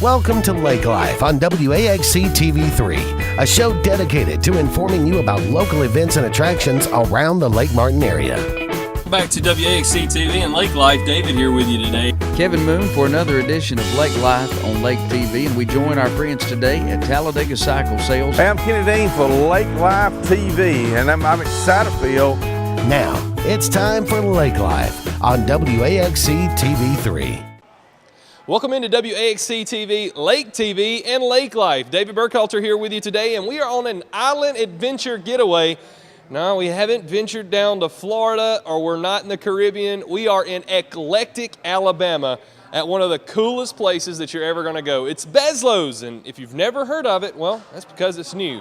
Welcome to Lake Life on WAXC TV3, a show dedicated to informing you about local events and attractions around the Lake Martin area. Back to WAXC TV and Lake Life. David here with you today. Kevin Moon for another edition of Lake Life on Lake TV, and we join our friends today at Talladega Cycle Sales. Hey, I'm Kenny Dean for Lake Life TV, and I'm excited for you. Now, it's time for Lake Life on WAXC TV3. Welcome into WAXC TV, Lake TV, and Lake Life. David Burkhalter here with you today, and we are on an island adventure getaway. No, we haven't ventured down to Florida, or we're not in the Caribbean. We are in Eclectic, Alabama, at one of the coolest places that you're ever going to go. It's Bezlos, and if you've never heard of it, well, that's because it's new.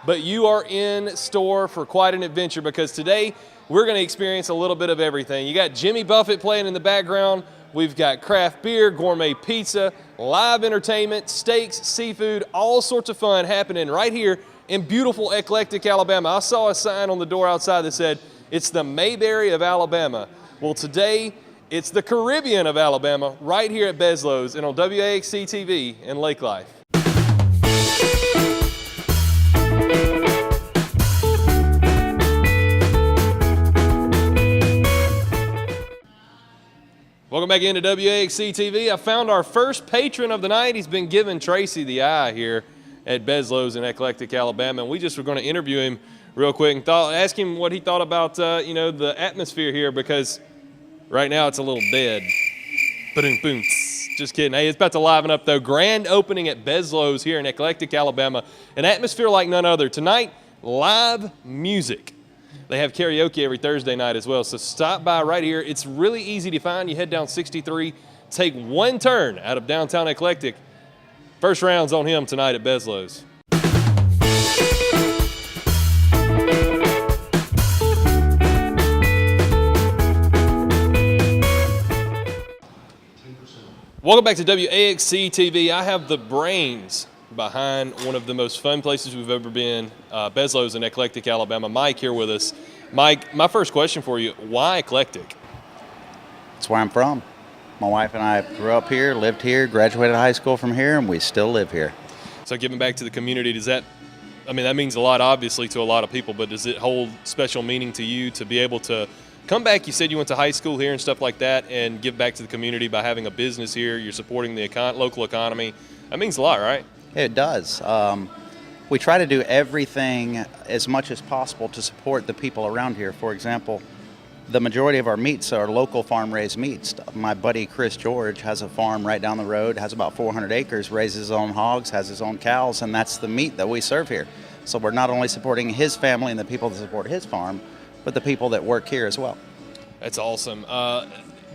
But you are in store for quite an adventure, because today we're going to experience a little bit of everything. You got Jimmy Buffett playing in the background. We've got craft beer, gourmet pizza, live entertainment, steaks, seafood, all sorts of fun happening right here in beautiful Eclectic, Alabama. I saw a sign on the door outside that said, it's the Mayberry of Alabama. Well, today, it's the Caribbean of Alabama, right here at Bezlos and on WAXC TV and Lake Life. Welcome back into WAXC TV. I found our first patron of the night. He's been giving Tracy the eye here at Bezlos in Eclectic, Alabama, and we just were going to interview him real quick and ask him what he thought about the atmosphere here, because right now it's a little dead. Boom, boom. Just kidding. Hey, it's about to liven up though. Grand opening at Bezlos here in Eclectic, Alabama. An atmosphere like none other. Tonight, live music. They have karaoke every Thursday night as well, so stop by right here. It's really easy to find. You head down 63, take one turn out of downtown Eclectic. First round's on him tonight at Bezlos. Welcome back to WAXC TV. I have the brains behind one of the most fun places we've ever been, Bezlos in Eclectic, Alabama. Mike here with us. Mike, my first question for you, why Eclectic? That's where I'm from. My wife and I grew up here, lived here, graduated high school from here, and we still live here. So giving back to the community, that means a lot obviously to a lot of people, but does it hold special meaning to you to be able to come back? You said you went to high school here and stuff like that, and give back to the community by having a business here. You're supporting the local economy. That means a lot, right? It does. We try to do everything as much as possible to support the people around here. For example, the majority of our meats are local farm-raised meats. My buddy Chris George has a farm right down the road, has about 400 acres, raises his own hogs, has his own cows, and that's the meat that we serve here. So we're not only supporting his family and the people that support his farm, but the people that work here as well. That's awesome.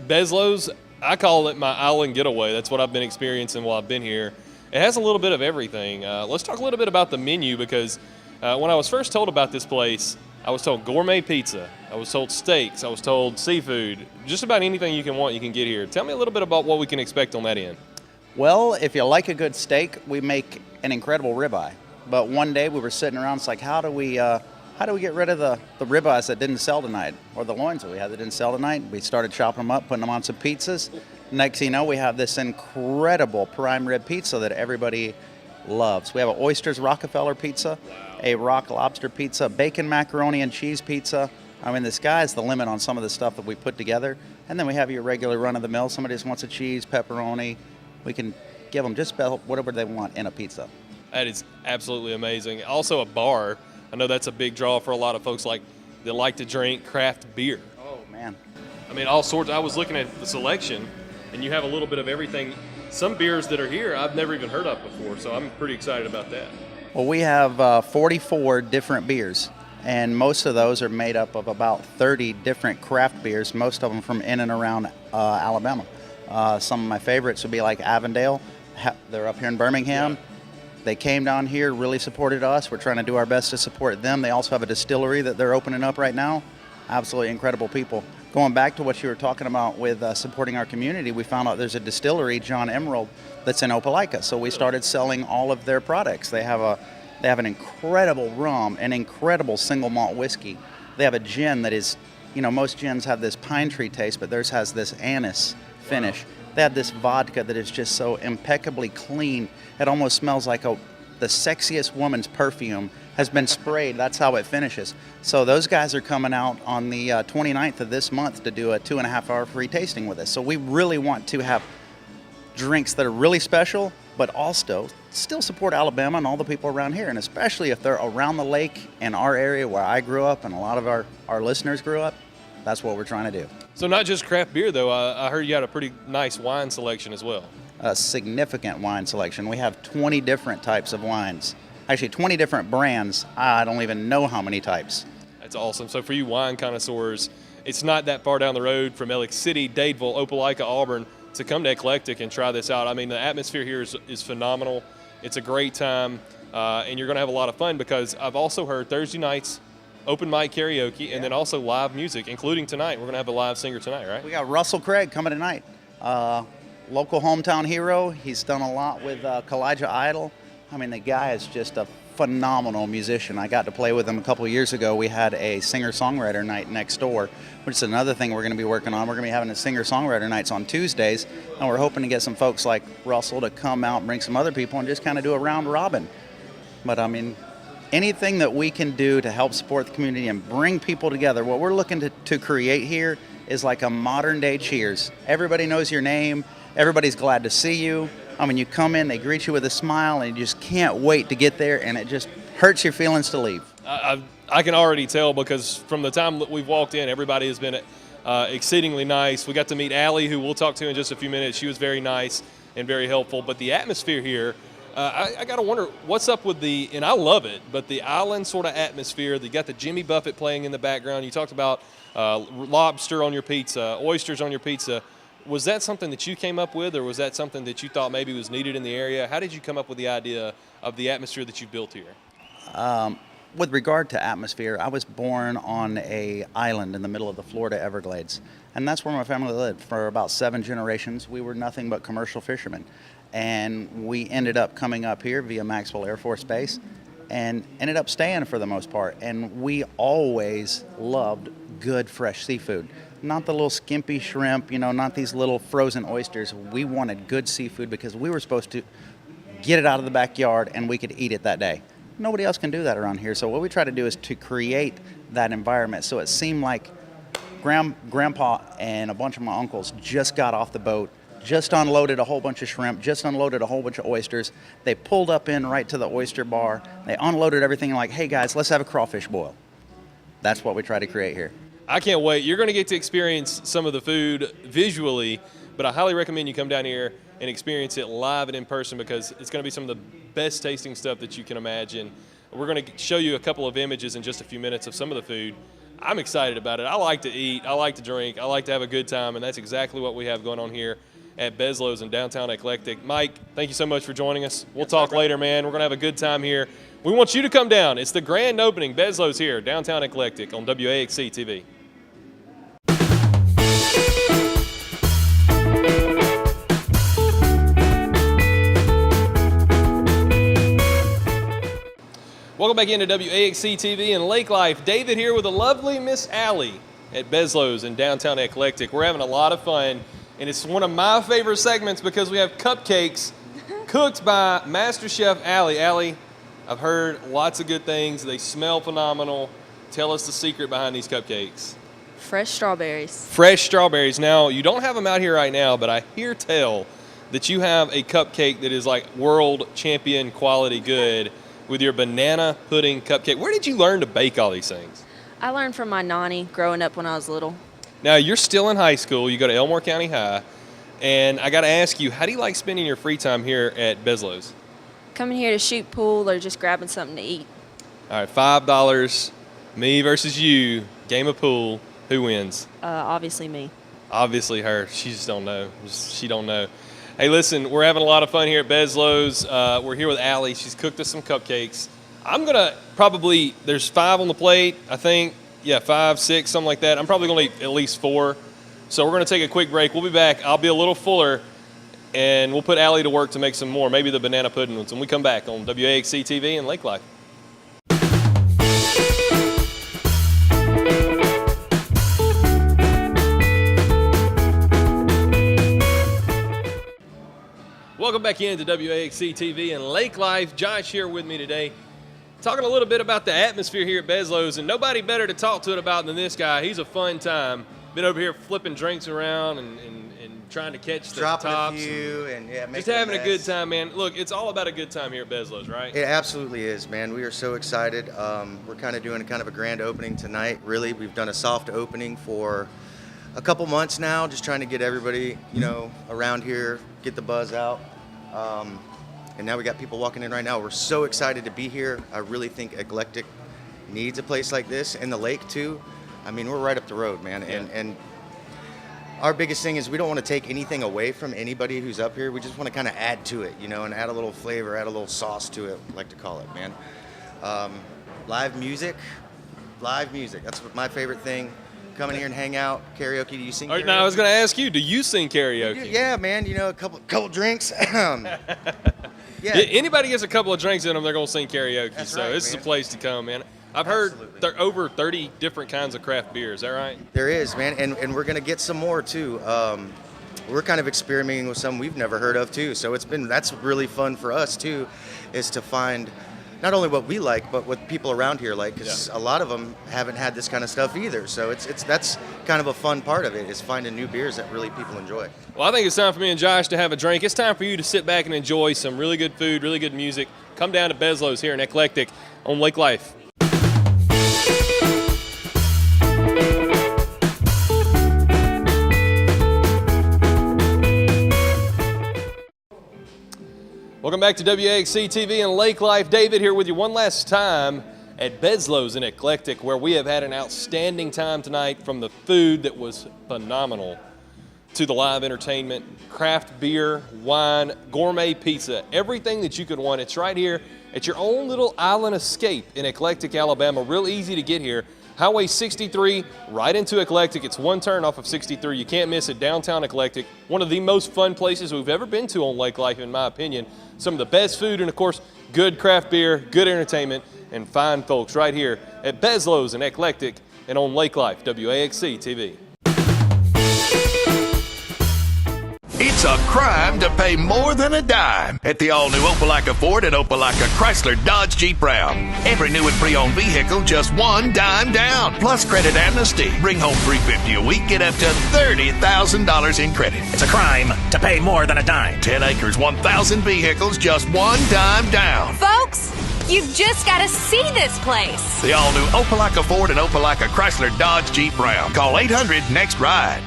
Bezlos, I call it my island getaway. That's what I've been experiencing while I've been here. It has a little bit of everything. Let's talk a little bit about the menu, because when I was first told about this place, I was told gourmet pizza, I was told steaks, I was told seafood. Just about anything you can want, you can get here. Tell me a little bit about what we can expect on that end. Well, if you like a good steak, we make an incredible ribeye. But one day we were sitting around, it's like, how do we get rid of the ribeyes that didn't sell tonight, or the loins that we had that didn't sell tonight? We started chopping them up, putting them on some pizzas. Next thing you know, we have this incredible prime rib pizza that everybody loves. We have an Oysters Rockefeller pizza, a rock lobster pizza, bacon macaroni and cheese pizza. I mean, the sky's the limit on some of the stuff that we put together. And then we have your regular run-of-the-mill. Somebody just wants a cheese, pepperoni. We can give them just about whatever they want in a pizza. That is absolutely amazing. Also a bar. I know that's a big draw for a lot of folks that like to drink craft beer. Oh, man. I mean, all sorts. I was looking at the selection, and you have a little bit of everything. Some beers that are here I've never even heard of before, so I'm pretty excited about that. Well, we have 44 different beers, and most of those are made up of about 30 different craft beers, most of them from in and around Alabama. Some of my favorites would be like Avondale. They're up here in Birmingham. Yeah. They came down here, really supported us. We're trying to do our best to support them. They also have a distillery that they're opening up right now. Absolutely incredible people. Going back to what you were talking about with supporting our community, we found out there's a distillery, John Emerald, that's in Opelika. So we started selling all of their products. They have an incredible rum, an incredible single malt whiskey. They have a gin that is, most gins have this pine tree taste, but theirs has this anise finish. They have this vodka that is just so impeccably clean. It almost smells like the sexiest woman's perfume has been sprayed. That's how it finishes. So those guys are coming out on the 29th of this month to do a 2.5-hour free tasting with us. So we really want to have drinks that are really special, but also still support Alabama and all the people around here, and especially if they're around the lake in our area where I grew up and a lot of our listeners grew up. That's what we're trying to do. So not just craft beer, though. I heard you had a pretty nice wine selection as well. A significant wine selection. We have 20 different types of wines. Actually, 20 different brands. I don't even know how many types. That's awesome. So for you wine connoisseurs, it's not that far down the road from Alex City, Dadeville, Opelika, Auburn to come to Eclectic and try this out. I mean, the atmosphere here is phenomenal. It's a great time, and you're going to have a lot of fun because I've also heard Thursday nights, open mic karaoke, and then also live music, including tonight. We're going to have a live singer tonight, right? We got Russell Craig coming tonight. Local hometown hero. He's done a lot with Kalijah Idol. I mean, the guy is just a phenomenal musician. I got to play with him a couple of years ago. We had a singer-songwriter night next door, which is another thing we're going to be working on. We're going to be having a singer-songwriter nights on Tuesdays, and we're hoping to get some folks like Russell to come out and bring some other people and just kind of do a round robin. But, I mean, anything that we can do to help support the community and bring people together, what we're looking to create here is like a modern-day Cheers. Everybody knows your name. Everybody's glad to see you. I mean, you come in, they greet you with a smile, and you just can't wait to get there, and it just hurts your feelings to leave. I can already tell because from the time that we've walked in, everybody has been exceedingly nice. We got to meet Allie, who we'll talk to in just a few minutes. She was very nice and very helpful. But the atmosphere here, I got to wonder what's up with and I love it, but the island sort of atmosphere. You got the Jimmy Buffett playing in the background. You talked about lobster on your pizza, oysters on your pizza. Was that something that you came up with, or was that something that you thought maybe was needed in the area? How did you come up with the idea of the atmosphere that you've built here? With regard to atmosphere, I was born on an island in the middle of the Florida Everglades, and that's where my family lived for about 7 generations. We were nothing but commercial fishermen, and we ended up coming up here via Maxwell Air Force Base and ended up staying for the most part, and we always loved good fresh seafood. Not the little skimpy shrimp, not these little frozen oysters. We wanted good seafood because we were supposed to get it out of the backyard and we could eat it that day. Nobody else can do that around here. So what we try to do is to create that environment. So it seemed like Grandpa and a bunch of my uncles just got off the boat, just unloaded a whole bunch of shrimp, just unloaded a whole bunch of oysters. They pulled up in right to the oyster bar. They unloaded everything like, hey guys, let's have a crawfish boil. That's what we try to create here. I can't wait. You're going to get to experience some of the food visually, but I highly recommend you come down here and experience it live and in person because it's going to be some of the best tasting stuff that you can imagine. We're going to show you a couple of images in just a few minutes of some of the food. I'm excited about it. I like to eat. I like to drink. I like to have a good time, and that's exactly what we have going on here at Bezlo's in downtown Eclectic. Mike, thank you so much for joining us. We'll talk later, man. We're going to have a good time here. We want you to come down. It's the grand opening. Bezlo's here, downtown Eclectic on WAXC TV. Welcome back into WAXC TV and Lake Life. David here with the lovely Miss Allie at Bezlo's in downtown Eclectic. We're having a lot of fun, and it's one of my favorite segments because we have cupcakes cooked by Master Chef Allie. Allie, I've heard lots of good things. They smell phenomenal. Tell us the secret behind these cupcakes. Fresh strawberries. Fresh strawberries. Now, you don't have them out here right now, but I hear tell that you have a cupcake that is like world champion quality good with your banana pudding cupcake. Where did you learn to bake all these things? I learned from my nanny growing up when I was little. Now, you're still in high school. You go to Elmore County High. And I got to ask you, how do you like spending your free time here at Bezlo's? Coming here to shoot pool or just grabbing something to eat. All right, $5, me versus you, game of pool. Who wins? Obviously me. Obviously her. She just don't know. She don't know. Hey, listen, we're having a lot of fun here at Bezlo's. We're here with Allie. She's cooked us some cupcakes. I'm going to probably, there's 5 on the plate, I think. Yeah, 5, 6, something like that. I'm probably going to eat at least 4. So we're going to take a quick break. We'll be back. I'll be a little fuller, and we'll put Allie to work to make some more, maybe the banana pudding ones, when we come back on WAXC TV and Lake Life. Welcome back into WAXC TV and Lake Life. Josh here with me today, talking a little bit about the atmosphere here at Bezlos, and nobody better to talk to it about than this guy. He's a fun time. Been over here flipping drinks around and trying to catch the dropping tops. a few and yeah, Just having a good time, man. Look, it's all about a good time here at Bezlos, right? It absolutely is, man. We are so excited. We're kind of doing a grand opening tonight. Really, we've done a soft opening for a couple months now, just trying to get everybody, around here, get the buzz out. And now we got people walking in right now. We're so excited to be here. I really think Eclectic needs a place like this, and the lake too. I mean, we're right up the road, man. Yeah. And our biggest thing is we don't want to take anything away from anybody who's up here. We just want to kind of add to it, and add a little flavor, add a little sauce to it, I like to call it, man. Live music. That's my favorite thing. Come in here and hang out. Karaoke. Do you sing karaoke? Now, I was going to ask you, do you sing karaoke? Yeah, man. A couple drinks. Yeah. Anybody gets a couple of drinks in them, they're going to sing karaoke. That's so right, this is man. a place to come, man. I've Absolutely. heard over 30 different kinds of craft beer. Is that right? There is, man, and we're gonna get some more too. We're kind of experimenting with some we've never heard of too. So that's really fun for us too, is to find not only what we like, but what people around here like, because a lot of them haven't had this kind of stuff either. So that's kind of a fun part of it, is finding new beers that really people enjoy. Well, I think it's time for me and Josh to have a drink. It's time for you to sit back and enjoy some really good food, really good music. Come down to Bezlos here in Eclectic on Lake Life. Welcome back to WAXC TV and Lake Life. David here with you one last time at Bezlos in Eclectic, where we have had an outstanding time tonight, from the food that was phenomenal to the live entertainment, craft beer, wine, gourmet pizza, everything that you could want. It's right here at your own little island escape in Eclectic, Alabama. Real easy to get here. Highway 63, right into Eclectic. It's one turn off of 63. You can't miss it. Downtown Eclectic. One of the most fun places we've ever been to on Lake Life, in my opinion. Some of the best food and, of course, good craft beer, good entertainment, and fine folks right here at Bezlos and Eclectic and on Lake Life, WAXC TV. It's a crime to pay more than a dime at the all-new Opelika Ford and Opelika Chrysler Dodge Jeep Ram. Every new and pre-owned vehicle, just $1 down, plus credit amnesty. Bring home $350 a week, get up to $30,000 in credit. It's a crime to pay more than a dime. 10 acres, 1,000 vehicles, just $1 down. Folks, you've just got to see this place. The all-new Opelika Ford and Opelika Chrysler Dodge Jeep Ram. Call 800-NEXT-RIDE.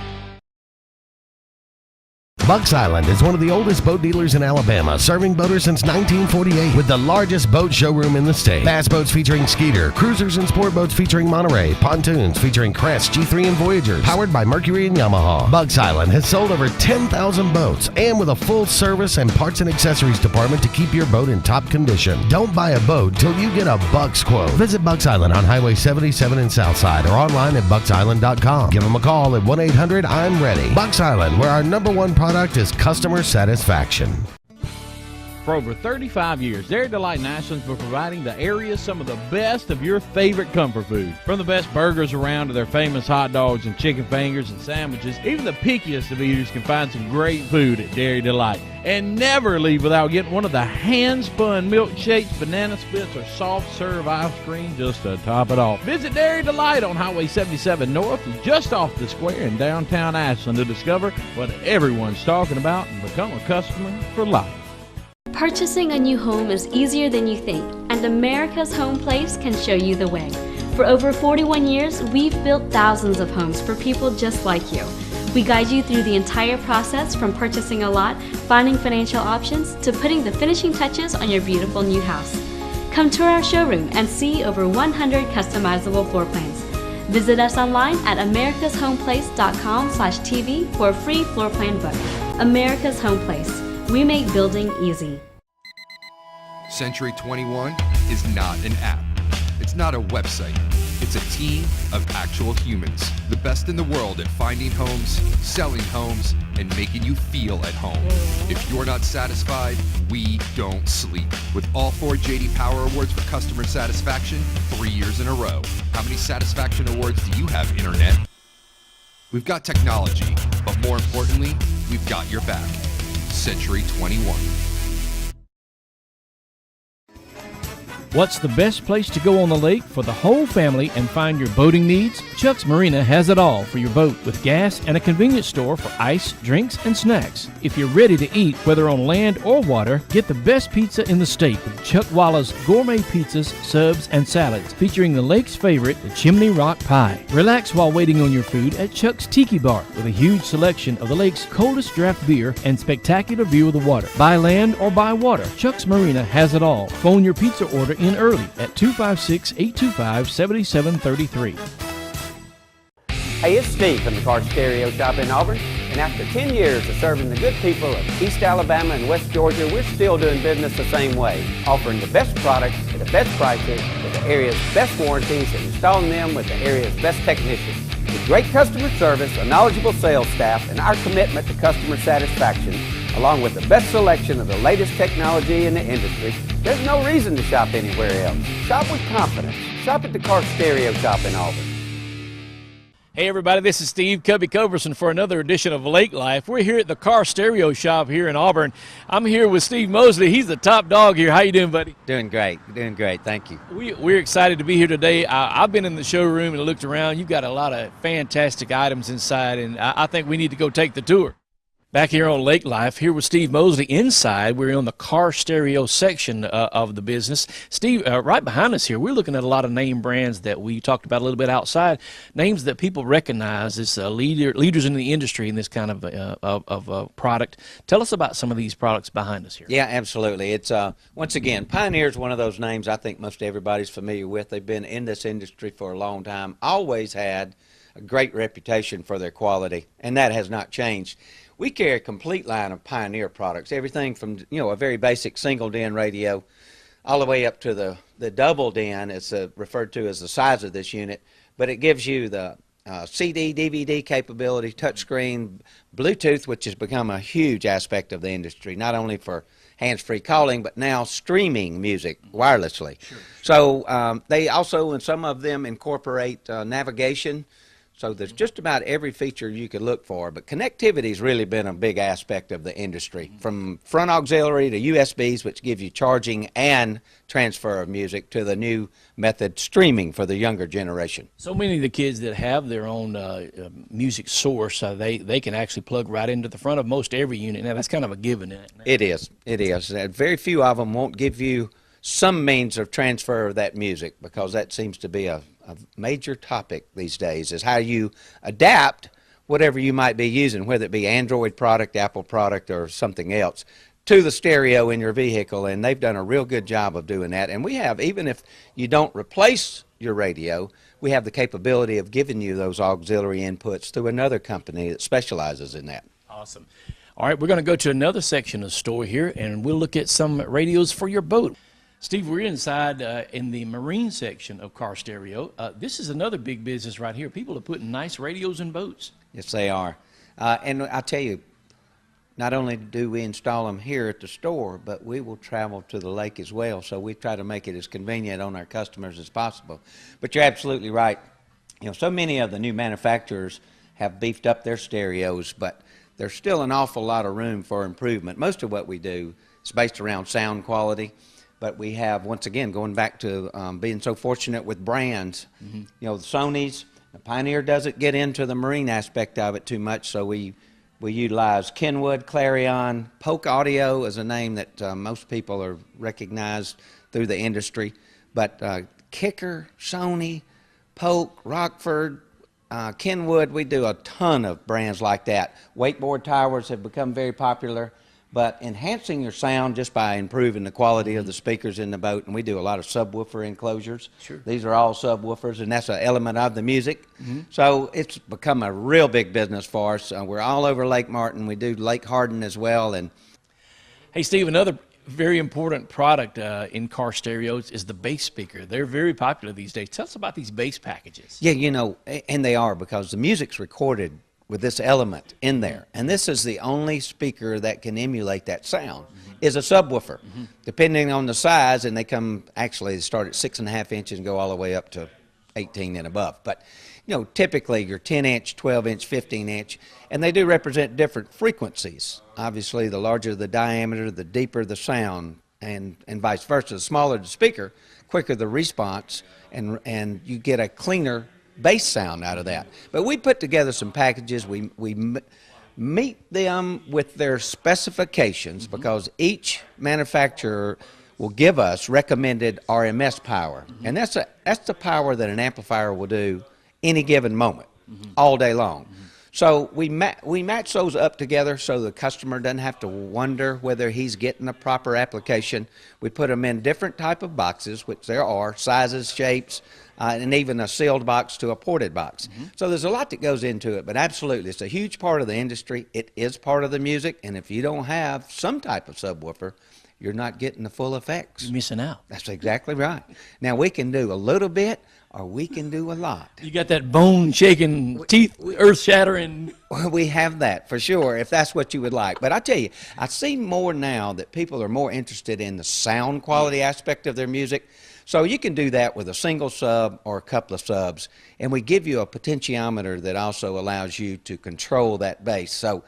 Bucks Island is one of the oldest boat dealers in Alabama, serving boaters since 1948 with the largest boat showroom in the state. Bass boats featuring Skeeter, cruisers and sport boats featuring Monterey, pontoons featuring Crest, G3 and Voyagers, powered by Mercury and Yamaha. Bucks Island has sold over 10,000 boats, and with a full service and parts and accessories department to keep your boat in top condition. Don't buy a boat till you get a Bucks quote. Visit Bucks Island on Highway 77 in Southside, or online at bucksisland.com. Give them a call at 1-800-I'm-READY. Bucks Island, where our #1 product is customer satisfaction. For over 35 years, Dairy Delight in Ashland's been providing the area some of the best of your favorite comfort food. From the best burgers around to their famous hot dogs and chicken fingers and sandwiches, even the pickiest of eaters can find some great food at Dairy Delight. And never leave without getting one of the hand-spun milkshakes, banana splits, or soft-serve ice cream just to top it off. Visit Dairy Delight on Highway 77 North, just off the square in downtown Ashland, to discover what everyone's talking about and become a customer for life. Purchasing a new home is easier than you think, and America's Home Place can show you the way. For over 41 years, we've built thousands of homes for people just like you. We guide you through the entire process, from purchasing a lot, finding financial options, to putting the finishing touches on your beautiful new house. Come tour our showroom and see over 100 customizable floor plans. Visit us online at americashomeplace.com/TV for a free floor plan book. America's Home Place. We make building easy. Century 21 is not an app. It's not a website. It's a team of actual humans. The best in the world at finding homes, selling homes, and making you feel at home. If you're not satisfied, we don't sleep. With all 4 J.D. Power Awards for customer satisfaction 3 years in a row. How many satisfaction awards do you have, Internet? We've got technology, but more importantly, we've got your back. Century 21. What's the best place to go on the lake for the whole family and find your boating needs? Chuck's Marina has it all for your boat with gas and a convenience store for ice, drinks, and snacks. If you're ready to eat, whether on land or water, get the best pizza in the state with Chuck Walla's gourmet pizzas, subs, and salads featuring the lake's favorite, the Chimney Rock Pie. Relax while waiting on your food at Chuck's Tiki Bar with a huge selection of the lake's coldest draft beer and spectacular view of the water. By land or by water, Chuck's Marina has it all. Phone your pizza order in early at 256-825-7733. Hey, it's Steve from the Car Stereo Shop in Auburn, and after 10 years of serving the good people of East Alabama and West Georgia, we're still doing business the same way, offering the best products at the best prices with the area's best warranties and installing them with the area's best technicians. With great customer service, a knowledgeable sales staff, and our commitment to customer satisfaction, along with the best selection of the latest technology in the industry, there's no reason to shop anywhere else. Shop with confidence. Shop at the Car Stereo Shop in Auburn. Hey everybody, this is Steve Cubby Coverson for another edition of Lake Life. We're here at the Car Stereo Shop here in Auburn. I'm here with Steve Mosley. He's the top dog here. How you doing, buddy? Doing great, thank you. We're excited to be here today. I've been in the showroom and looked around. You've got a lot of fantastic items inside, and I think we need to go take the tour. Back here on Lake Life, here with Steve Mosley. Inside, we're on the car stereo section of the business. Steve, right behind us here, we're looking at a lot of name brands that we talked about a little bit outside, names that people recognize as leaders in the industry in this kind of product. Tell us about some of these products behind us here. Yeah, absolutely. It's once again, Pioneer is one of those names I think most everybody's familiar with. They've been in this industry for a long time, always had a great reputation for their quality, and that has not changed. We carry a complete line of Pioneer products, everything from a very basic single DIN radio all the way up to the double DIN. It's referred to as the size of this unit, but it gives you the CD, DVD capability, touchscreen, Bluetooth, which has become a huge aspect of the industry, not only for hands-free calling, but now streaming music wirelessly. Sure. So they also, and some of them incorporate navigation. So there's just about every feature you could look for, but connectivity's really been a big aspect of the industry, from front auxiliary to USBs, which give you charging and transfer of music, to the new method, streaming, for the younger generation. So many of the kids that have their own music source, they can actually plug right into the front of most every unit. Now, that's kind of a given, isn't it? It is. Very few of them won't give you some means of transfer of that music, because that seems to be a major topic these days, is how you adapt whatever you might be using, whether it be Android product, Apple product, or something else, to the stereo in your vehicle, and they've done a real good job of doing that. And we have, even if you don't replace your radio, we have the capability of giving you those auxiliary inputs through another company that specializes in that. Awesome. All right, we're going to go to another section of the store here, and we'll look at some radios for your boat. Steve, we're inside in the marine section of Car Stereo. This is another big business right here. People are putting nice radios in boats. Yes, they are. And I tell you, not only do we install them here at the store, but we will travel to the lake as well. So we try to make it as convenient on our customers as possible. But you're absolutely right. So many of the new manufacturers have beefed up their stereos, but there's still an awful lot of room for improvement. Most of what we do is based around sound quality. But we have, once again, going back to being so fortunate with brands, the Sonys, the Pioneer doesn't get into the marine aspect of it too much, so we utilize Kenwood, Clarion. Polk Audio is a name that most people are recognized through the industry. But Kicker, Sony, Polk, Rockford, Kenwood, we do a ton of brands like that. Wakeboard towers have become very popular. But enhancing your sound just by improving the quality of the speakers in the boat, and we do a lot of subwoofer enclosures. Sure. These are all subwoofers, and that's an element of the music. So it's become a real big business for us. We're all over Lake Martin. We do Lake Hardin as well. And hey, Steve, another very important product in car stereos is the bass speaker. They're very popular these days. Tell us about these bass packages. Yeah, and they are, because the music's recorded with this element in there, and this is the only speaker that can emulate that sound, is a subwoofer. Depending on the size, and they start at 6.5 inches and go all the way up to 18 and above. But typically your 10-inch, 12-inch, 15-inch, and they do represent different frequencies. Obviously, the larger the diameter, the deeper the sound, and vice versa. The smaller the speaker, quicker the response, and you get a cleaner bass sound out of that. But we put together some packages. We meet them with their specifications because each manufacturer will give us recommended RMS power, and that's the power that an amplifier will do any given moment, all day long. So we match those up together so the customer doesn't have to wonder whether he's getting the proper application. We put them in different type of boxes, which there are, sizes, shapes, and even a sealed box to a ported box. So there's a lot that goes into it, but absolutely, it's a huge part of the industry. It is part of the music, and if you don't have some type of subwoofer, you're not getting the full effects. You're missing out. That's exactly right. Now, we can do a little bit, or we can do a lot. You got that bone-shaking, teeth, earth-shattering. We have that, for sure, if that's what you would like. But I tell you, I see more now that people are more interested in the sound quality aspect of their music. So you can do that with a single sub or a couple of subs. And we give you a potentiometer that also allows you to control that bass. So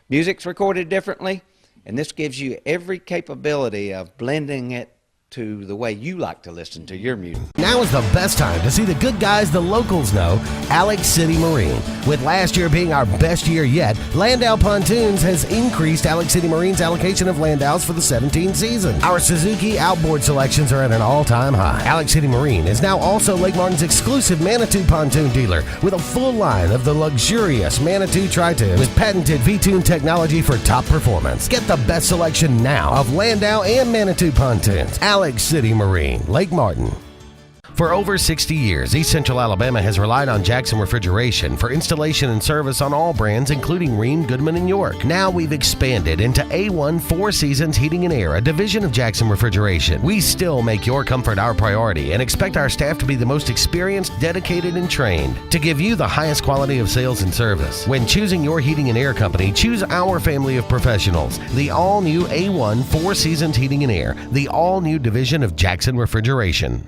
music's recorded differently, and this gives you every capability of blending it to the way you like to listen to your music. Now is the best time to see the good guys the locals know, Alex City Marine. With last year being our best year yet, Landau Pontoons has increased Alex City Marine's allocation of Landaus for the 17th season. Our Suzuki outboard selections are at an all-time high. Alex City Marine is now also Lake Martin's exclusive Manitou pontoon dealer with a full line of the luxurious Manitou Tri-Tune with patented V-Tune technology for top performance. Get the best selection now of Landau and Manitou pontoons. Alex City Marine, Lake Martin. For over 60 years, East Central Alabama has relied on Jackson Refrigeration for installation and service on all brands, including Rheem, Goodman, and York. Now we've expanded into A1 Four Seasons Heating and Air, a division of Jackson Refrigeration. We still make your comfort our priority and expect our staff to be the most experienced, dedicated, and trained to give you the highest quality of sales and service. When choosing your heating and air company, choose our family of professionals. The all-new A1 Four Seasons Heating and Air, the all-new division of Jackson Refrigeration.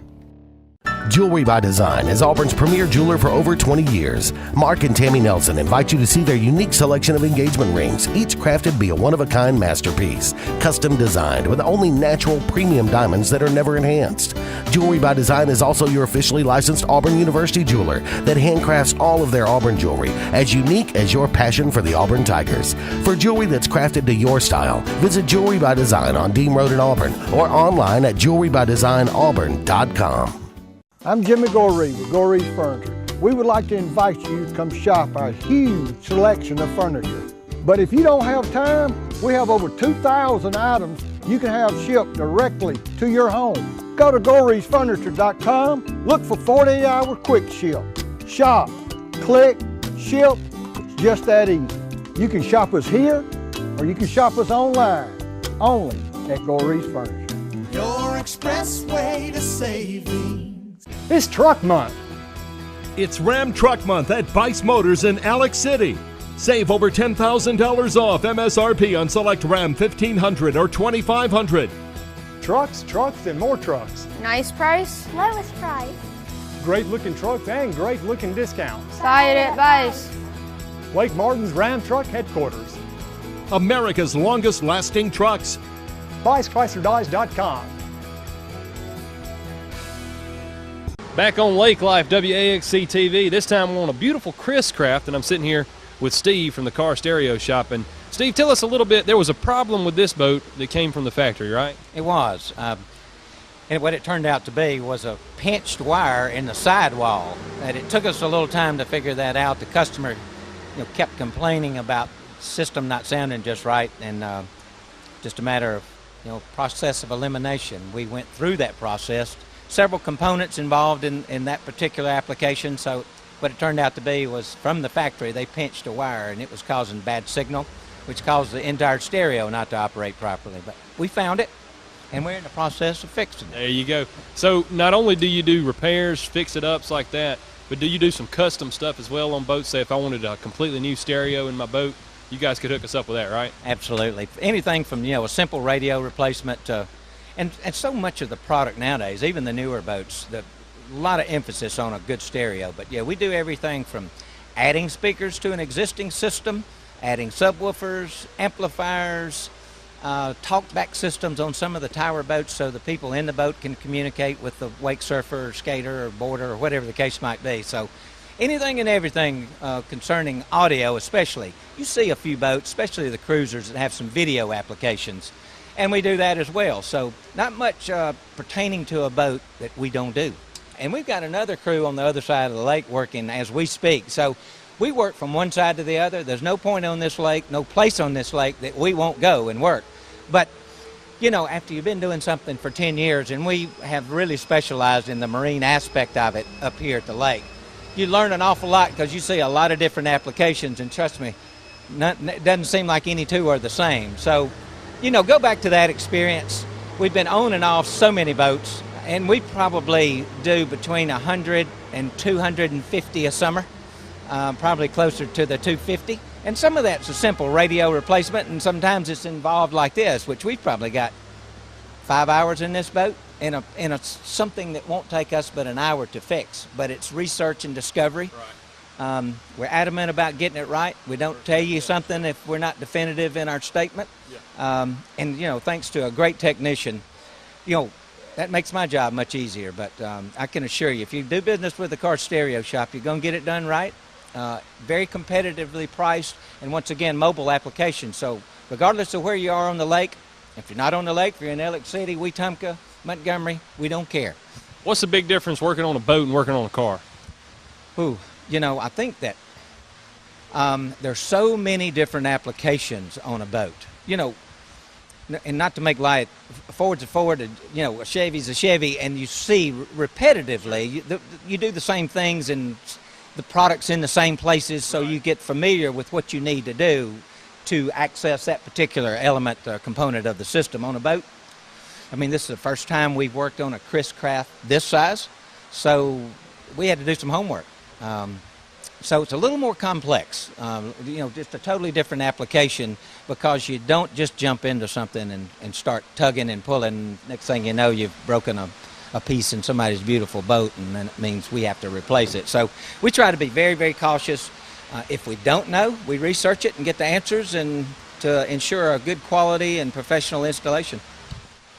Jewelry by Design is Auburn's premier jeweler for over 20 years. Mark and Tammy Nelson invite you to see their unique selection of engagement rings, each crafted to be a one-of-a-kind masterpiece, custom designed with only natural premium diamonds that are never enhanced. Jewelry by Design is also your officially licensed Auburn University jeweler that handcrafts all of their Auburn jewelry, as unique as your passion for the Auburn Tigers. For jewelry that's crafted to your style, visit Jewelry by Design on Dean Road in Auburn or online at jewelrybydesignauburn.com. I'm Jimmy Goree with Goree's Furniture. We would like to invite you to come shop our huge selection of furniture. But if you don't have time, we have over 2,000 items you can have shipped directly to your home. Go to GoreesFurniture.com, look for 48-hour quick ship. Shop, click, ship, it's just that easy. You can shop us here or you can shop us online, only at Goree's Furniture. Your express way to saving. It's Truck Month. It's Ram Truck Month at Bice Motors in Alex City. Save over $10,000 off MSRP on select Ram 1500 or 2500. Trucks, and more trucks. Nice price. Lowest price. Great looking trucks and great looking discounts. Buy it at Bice. Lake Martin's Ram Truck Headquarters. America's longest lasting trucks. BiceChryslerDodge.com. Back on Lake Life, WAXC TV. This time we're on a beautiful Chris Craft, and I'm sitting here with Steve from the Car Stereo Shop. And Steve, tell us a little bit. There was a problem with this boat that came from the factory, right? It was. And what it turned out to be was a pinched wire in the sidewall. And it took us a little time to figure that out. The customer kept complaining about the system not sounding just right, and just a matter of process of elimination. We went through that process. Several components involved in that particular application, so what it turned out to be was from the factory they pinched a wire and it was causing bad signal, which caused the entire stereo not to operate properly. But we found it and we're in the process of fixing it. There you go. So not only do you do repairs, fix-it-ups like that, but do you do some custom stuff as well on boats? Say if I wanted a completely new stereo in my boat, you guys could hook us up with that, right? Absolutely. Anything from a simple radio replacement to And so much of the product nowadays, even the newer boats, lot of emphasis on a good stereo. But yeah, we do everything from adding speakers to an existing system, adding subwoofers, amplifiers, talkback systems on some of the tower boats so the people in the boat can communicate with the wake surfer or skater or boarder or whatever the case might be. So anything and everything concerning audio especially. You see a few boats, especially the cruisers, that have some video applications, and we do that as well. So not much pertaining to a boat that we don't do. And we've got another crew on the other side of the lake working as we speak. So we work from one side to the other. There's no point on this lake, no place on this lake that we won't go and work. But, you know, after you've been doing something for 10 years, and we have really specialized in the marine aspect of it up here at the lake, you learn an awful lot because you see a lot of different applications, and trust me, it doesn't seem like any two are the same. So, you know, go back to that experience. We've been on and off so many boats, and we probably do between 100 and 250 a summer, probably closer to the 250. And some of that's a simple radio replacement, and sometimes it's involved like this, which we've probably got 5 hours in this boat in a something that won't take us but an hour to fix. But it's research and discovery. Right. We're adamant about getting it right. We don't tell you something if we're not definitive in our statement. Yeah. And, you know, thanks to a great technician, you know, that makes my job much easier. But I can assure you, if you do business with the Car Stereo Shop, you're going to get it done right. Very competitively priced, and once again, mobile application. So regardless of where you are on the lake, if you're not on the lake, if you're in Alex City, Wetumpka, Montgomery, we don't care. What's the big difference working on a boat and working on a car? Ooh, you know, I think that there's so many different applications on a boat. You know, and not to make light, Ford's a Ford, you know, a Chevy's a Chevy, and you see repetitively, you do the same things and the products in the same places, so you get familiar with what you need to do to access that particular element or component of the system on a boat. I mean, this is the first time we've worked on a Chris Craft this size, so we had to do some homework. So it's a little more complex, you know, just a totally different application, because you don't just jump into something and start tugging and pulling. Next thing you know, you've broken a piece in somebody's beautiful boat, and then it means we have to replace it. So we try to be very, very cautious. If we don't know, we research it and get the answers, and to ensure a good quality and professional installation.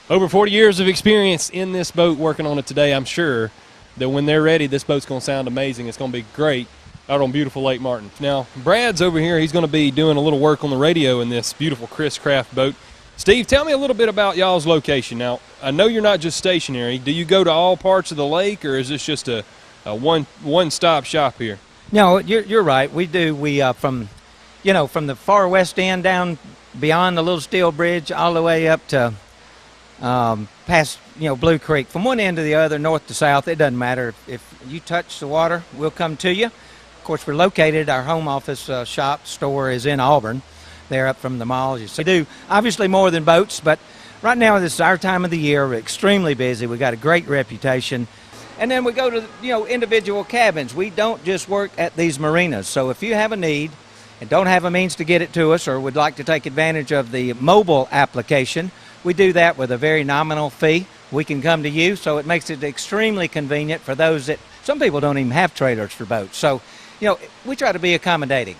Over 40 years of experience in this boat working on it today. I'm sure that when they're ready, this boat's going to sound amazing. It's going to be great out on beautiful Lake Martin. Now, Brad's over here. He's going to be doing a little work on the radio in this beautiful Chris Craft boat. Steve, tell me a little bit about y'all's location. Now, I know you're not just stationary. Do you go to all parts of the lake, or is this just a one-stop shop here? No, you're right. We do. We from the far west end down beyond the little steel bridge all the way up to past, you know, Blue Creek. From one end to the other, north to south, it doesn't matter. If you touch the water, we'll come to you. Of course, we're located, our home office shop store is in Auburn. They're up from the mall. We do obviously more than boats, but right now this is our time of the year. We're extremely busy. We got a great reputation. And then we go to, you know, individual cabins. We don't just work at these marinas. So if you have a need and don't have a means to get it to us, or would like to take advantage of the mobile application, we do that with a very nominal fee. We can come to you, so it makes it extremely convenient for those that, some people don't even have trailers for boats. So, you know, we try to be accommodating.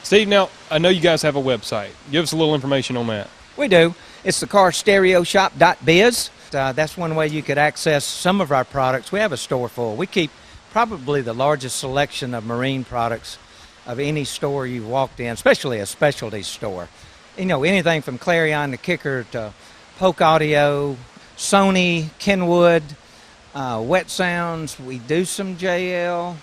Steve, now, I know you guys have a website. Give us a little information on that. We do. It's thecarstereoshop.biz. That's one way you could access some of our products. We have a store full. We keep probably the largest selection of marine products of any store you've walked in, especially a specialty store. You know, anything from Clarion to Kicker to Polk Audio, Sony, Kenwood, Wet Sounds. We do some JL.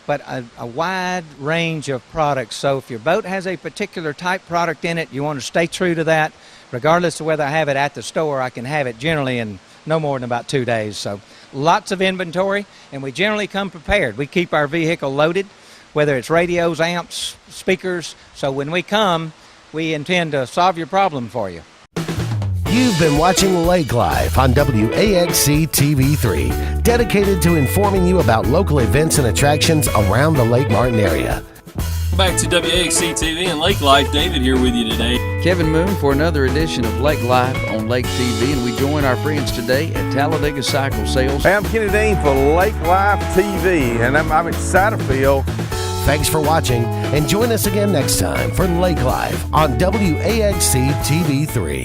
But a wide range of products. So if your boat has a particular type product in it, you want to stay true to that. Regardless of whether I have it at the store, I can have it generally in no more than about 2 days. So lots of inventory, and we generally come prepared. We keep our vehicle loaded, whether it's radios, amps, speakers. So when we come, we intend to solve your problem for you. You've been watching Lake Life on WAXC TV3, dedicated to informing you about local events and attractions around the Lake Martin area. Back to WAXC TV and Lake Life. David here with you today. Kevin Moon for another edition of Lake Life on Lake TV, and we join our friends today at Talladega Cycle Sales. Hey, I'm Kenny Dean for Lake Life TV, and I'm excited for you. Thanks for watching, and join us again next time for Lake Life on WAXC TV3.